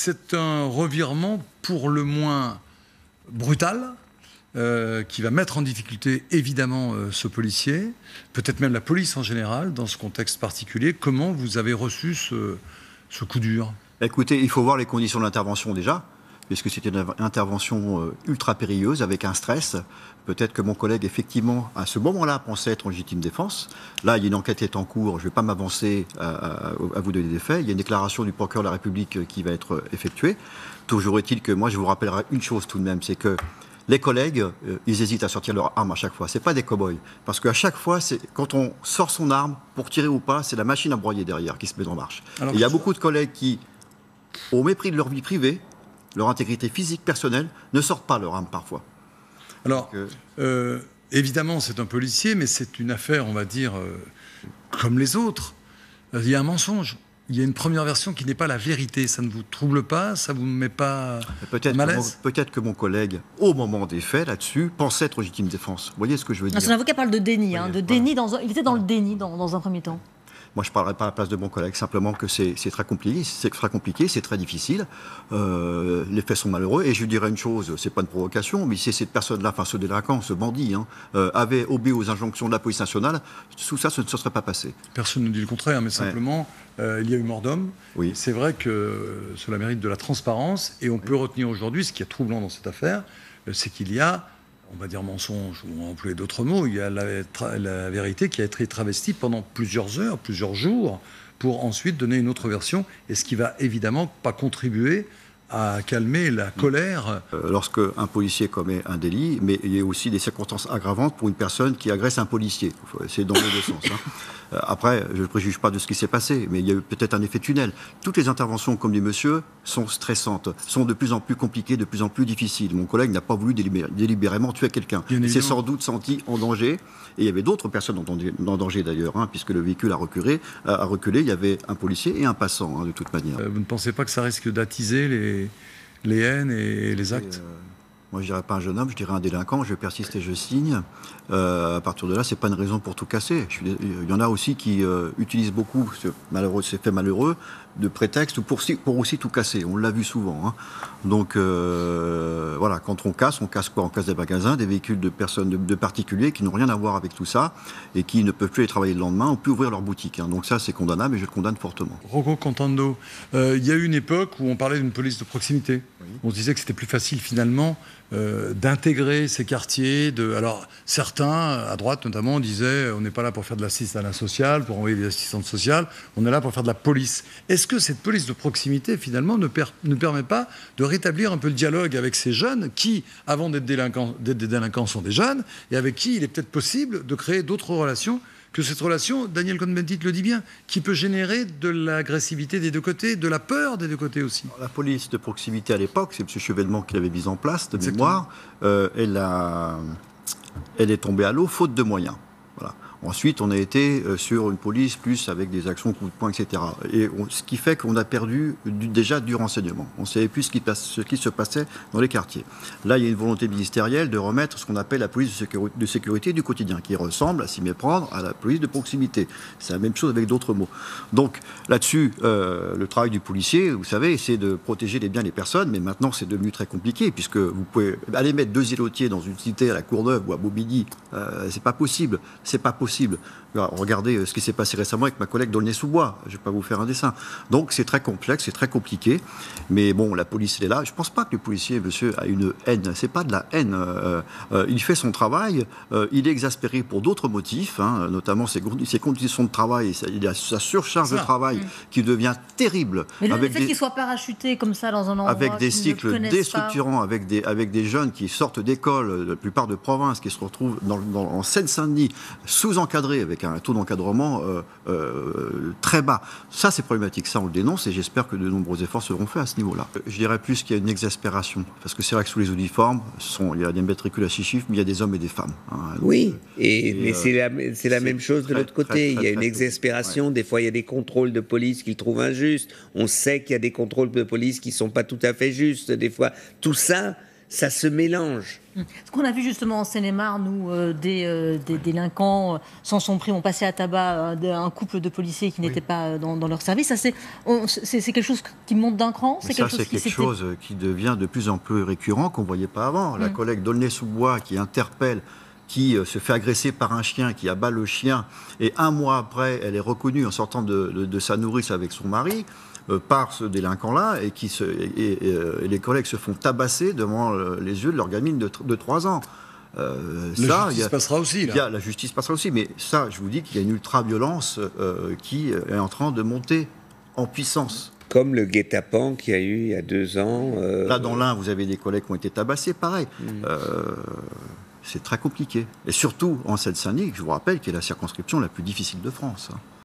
c'est un revirement pour le moins brutal, qui va mettre en difficulté évidemment ce policier, peut-être même la police en général, dans ce contexte particulier. Comment vous avez reçu ce coup dur ? Écoutez, il faut voir les conditions de l'intervention déjà, puisque c'était une intervention ultra périlleuse, avec un stress. Peut-être que mon collègue, effectivement, à ce moment-là, pensait être en légitime défense. Là, il y a une enquête qui est en cours, je ne vais pas m'avancer à vous donner des faits. Il y a une déclaration du procureur de la République qui va être effectuée. Toujours est-il que moi, je vous rappellerai une chose tout de même, c'est que les collègues, ils hésitent à sortir leur arme à chaque fois. Ce n'est pas des cow-boys. Parce qu'à chaque fois, quand on sort son arme, pour tirer ou pas, c'est la machine à broyer derrière qui se met en marche. Et il y a beaucoup de collègues qui, au mépris de leur vie privée, leur intégrité physique, personnelle, ne sortent pas leur arme parfois. Alors, évidemment, c'est un policier, mais c'est une affaire, on va dire, comme les autres. Il y a un mensonge. Il y a une première version qui n'est pas la vérité. Ça ne vous trouble pas? Ça ne vous met pas malaise? Peut-être que mon collègue, au moment des faits, là-dessus, pensait être légitime défense. Vous voyez ce que je veux dire? Son avocat parle de déni. Il était dans le déni dans un premier temps. Moi, je ne parlerai pas à la place de mon collègue, simplement que c'est très compliqué, c'est très difficile. Les faits sont malheureux. Et je dirais une chose, c'est pas une provocation, mais si cette personne-là, enfin ce délinquant, ce bandit, avait obéi aux injonctions de la police nationale, tout ça, ça ne se serait pas passé. Personne ne dit le contraire, mais simplement, il y a eu mort d'homme. Oui. C'est vrai que cela mérite de la transparence. Et on peut retenir aujourd'hui, ce qui est troublant dans cette affaire, c'est qu'il y a, on va dire mensonge, ou on va employer d'autres mots, il y a la vérité qui a été travestie pendant plusieurs heures, plusieurs jours, pour ensuite donner une autre version, et ce qui va évidemment pas contribuer à calmer la colère. Lorsque un policier commet un délit, mais il y a aussi des circonstances aggravantes pour une personne qui agresse un policier. C'est dans les deux sens. Après, je ne préjuge pas de ce qui s'est passé, mais il y a eu peut-être un effet tunnel. Toutes les interventions, comme dit monsieur, sont stressantes, sont de plus en plus compliquées, de plus en plus difficiles. Mon collègue n'a pas voulu délibérément tuer quelqu'un. Il s'est sans doute senti en danger. Et il y avait d'autres personnes en danger d'ailleurs, puisque le véhicule a reculé. Il y avait un policier et un passant, de toute manière. Vous ne pensez pas que ça risque d'attiser les haines et les actes? Moi, je ne dirais pas un jeune homme, je dirais un délinquant. Je persiste et je signe. À partir de là, ce n'est pas une raison pour tout casser. Il y en a aussi qui utilisent beaucoup ces faits malheureux de prétexte pour aussi tout casser. On l'a vu souvent. Donc, voilà, quand on casse quoi? On casse des magasins, des véhicules de personnes, de particuliers qui n'ont rien à voir avec tout ça et qui ne peuvent plus aller travailler le lendemain ou plus ouvrir leur boutique. Donc ça, c'est condamnable et je le condamne fortement. Rocco Contando, il y a eu une époque où on parlait d'une police de proximité. Oui. On se disait que c'était plus facile finalement d'intégrer ces quartiers. Alors, certains, à droite notamment, disaient on n'est pas là pour faire de l'assistanat social, pour envoyer des assistantes sociales, on est là pour faire de la police. Est-ce que cette police de proximité, finalement, ne permet pas de rétablir un peu le dialogue avec ces jeunes qui, avant d'être des délinquants, sont des jeunes, et avec qui il est peut-être possible de créer d'autres relations que cette relation, Daniel Cohn-Bendit le dit bien, qui peut générer de l'agressivité des deux côtés, de la peur des deux côtés aussi. La police de proximité à l'époque, c'est M. Chevènement qui l'avait mise en place, de mémoire, elle est tombée à l'eau faute de moyens. Voilà. Ensuite, on a été sur une police plus avec des actions coup de poing, etc. Et ce qui fait qu'on a perdu déjà du renseignement. On ne savait plus ce qui se passait dans les quartiers. Là, il y a une volonté ministérielle de remettre ce qu'on appelle la police de sécurité du quotidien, qui ressemble, à s'y méprendre, à la police de proximité. C'est la même chose avec d'autres mots. Donc, là-dessus, le travail du policier, vous savez, c'est de protéger les biens des personnes, mais maintenant, c'est devenu très compliqué, puisque vous pouvez aller mettre 2 îlotiers dans une cité à la Courneuve ou à Bobigny, c'est pas possible. C'est pas possible. Regardez ce qui s'est passé récemment avec ma collègue d'Aulnay-sous-Bois. Je ne vais pas vous faire un dessin. Donc c'est très complexe, c'est très compliqué. Mais bon, la police, elle est là. Je ne pense pas que le policier, monsieur, a une haine. Ce n'est pas de la haine. Il fait son travail. Il est exaspéré pour d'autres motifs, notamment ses conditions de travail. Il a sa surcharge de travail qui devient terrible. Mais le fait qu'il soit parachuté comme ça dans un endroit avec des cycles déstructurants, avec des jeunes qui sortent d'école, la plupart de province, qui se retrouvent en Seine-Saint-Denis, sous-encadrés, avec un taux d'encadrement très bas. Ça, c'est problématique. Ça, on le dénonce et j'espère que de nombreux efforts seront faits à ce niveau-là. Je dirais plus qu'il y a une exaspération. Parce que c'est vrai que sous les uniformes, il y a des matricules à 6 chiffres, mais il y a des hommes et des femmes. Oui, mais c'est la même chose de l'autre côté. Il y a une exaspération. Des fois, il y a des contrôles de police qu'ils trouvent injustes. On sait qu'il y a des contrôles de police qui ne sont pas tout à fait justes. Des fois, tout ça ça se mélange. Ce qu'on a vu justement en Seine-et-Marne où des délinquants sans son prix ont passé à tabac un couple de policiers qui n'étaient pas dans leur service, ça c'est quelque chose qui monte d'un cran. C'est quelque chose qui devient de plus en plus récurrent, qu'on ne voyait pas avant. La collègue d'Aulnay-sous-Bois qui interpelle, qui se fait agresser par un chien, qui abat le chien, et un mois après, elle est reconnue en sortant de sa nourrice avec son mari, par ce délinquant-là, et les collègues se font tabasser devant les yeux de leur gamine de 3 ans. La justice passera aussi. La justice passera aussi, mais ça, je vous dis qu'il y a une ultra-violence qui est en train de monter en puissance. Comme le guet-apens qu'il y a eu il y a 2 ans. Là, dans l'Ain, vous avez des collègues qui ont été tabassés, pareil. C'est très compliqué. Et surtout en Seine-Saint-Denis, je vous rappelle, qui est la circonscription la plus difficile de France.